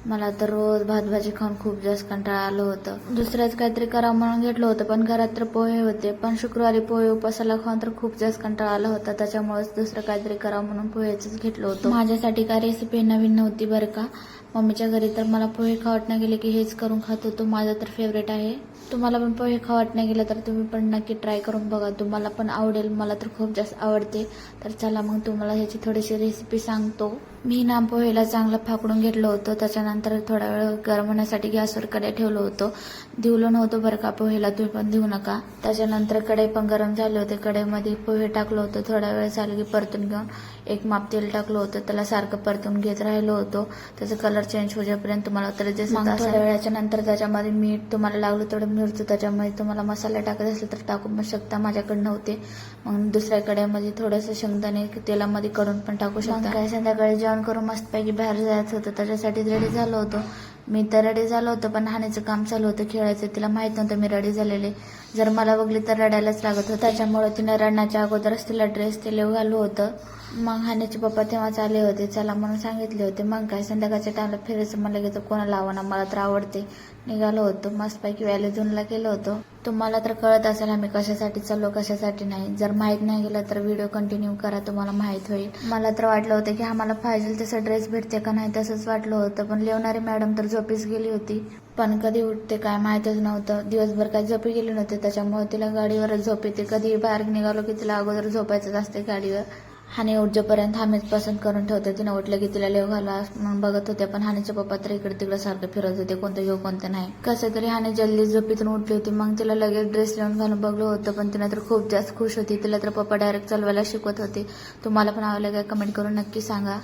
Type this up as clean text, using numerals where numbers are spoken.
मला तर रोज भात भाजी खाऊन खूप जास्त कंटाळा आलं होतं. दुसऱ्याच काहीतरी करा म्हणून घेतलं होतं, पण घरात तर पोहे होते. पण शुक्रवारी पोहे उपासाला खाऊन तर खूप जास्त कंटाळा आला होता. त्याच्यामुळेच दुसरं काहीतरी करा म्हणून पोहेच घेतलं होतं. माझ्यासाठी काय रेसिपी नवीन नव्हती बरं का. मम्मीच्या घरी तर मला पोहे खावटण्या गेले की हेच करून खात होतो. माझं तर फेवरेट आहे. तुम्हाला पण पोहे खावटण्या गेलं तर तुम्ही पण नक्की ट्राय करून बघा. तुम्हाला पण आवडेल. मला तर खूप जास्त आवडते. तर चला मग तुम्हाला ह्याची थोडीशी रेसिपी सांगतो. मी ना पोहेला चांगलं फाकडून घेतलं होतं. त्याच्यानंतर थोडा वेळ गरम होण्यासाठी गॅसवर कढई ठेवलं होतं. दिवलं नव्हतं बरं का पोहेला, तुम्ही पण देऊ नका. त्याच्यानंतर कढई पण गरम झाले होते. कढईमध्ये पोहे टाकलं होतं. थोडा वेळ झालं की परतून घेऊन एक माप तेल टाकलं होतं. त्याला सारखं परतून घेत राहिलो होतो. त्याचा कलर चेंज होईपर्यंत तुम्हाला तर थोड्या वेळाच्या नंतर त्याच्यामध्ये मीठ तुम्हाला लागलं तेवढं मिरचं, त्याच्यामध्ये तुम्हाला मसाले टाकत असले तर टाकू पण शकता. माझ्याकडे नव्हते. मग दुसऱ्या कढईमध्ये थोडंसं शेंगदाणे तेलामध्ये काढून पण टाकू शकता. काय संध्याकाळी जेवण करून मस्तपैकी बाहेर जायचं होतं. त्याच्यासाठी रेडी झालो होतो. मी तर रेडी झालो होतो, पण हानीचं काम चालू होतं खेळायचं. तिला माहित नव्हतं मी रेडी झालेले. जर मला बघली तर रडायलाच लागत होतं. त्याच्यामुळे तिने रडण्याच्या अगोदरच तिला ड्रेस ते घालू होतं. मग हानीचे पप्पा तेव्हाच आले होते. चला म्हणून सांगितले होते. मग काय संध्याकाळच्या टाइमला फिरायचं म्हणलं की तर कोणाला आवडणार, मला तर आवडते. निघालो होतो. मस्तपैकी व्हॅली झोनला गेलो होतो. तुम्हाला तर कळत असेल आम्ही कशासाठी चाललो कशासाठी नाही. जर माहीत नाही गेलं तर व्हिडिओ कंटिन्यू करा, तुम्हाला माहीत होईल. मला तर वाटलं होतं की आम्हाला पाहिजे तसं ड्रेस भेटते का नाही, तसंच वाटलं होतं. पण लिवणारी मॅडम तर झोपीच गेली होती. पण कधी उठते काय माहीतच नव्हतं. दिवसभर काय झोपी गेली नव्हते. त्याच्यामुळे तिला गाडीवरच झोप येते. कधी बाहेर निघालो की तिला अगोदर झोपायचंच असते गाडीवर. हानी उठजेपर्यंत आम्हीच पसंत करून ठेवते. तिनं उठलं की तिला लेव घाला म्हणून बघत होते. पण हानीचे पप्पा तर इकडे तिकडे सारखं फिरत होते, कोणतं घेऊ कोणतं नाही. कसं तरी हानी जल्दी झोपीतून उठली होती. मग तिला लगेच ड्रेस लिहून घालून बघलं होतं. पण तिला तर खूप जास्त खुश होती. तिला तर पप्पा डायरेक्ट चालवायला शिकवत होते. तुम्हाला पण आवडलं काय कमेंट करून नक्की सांगा.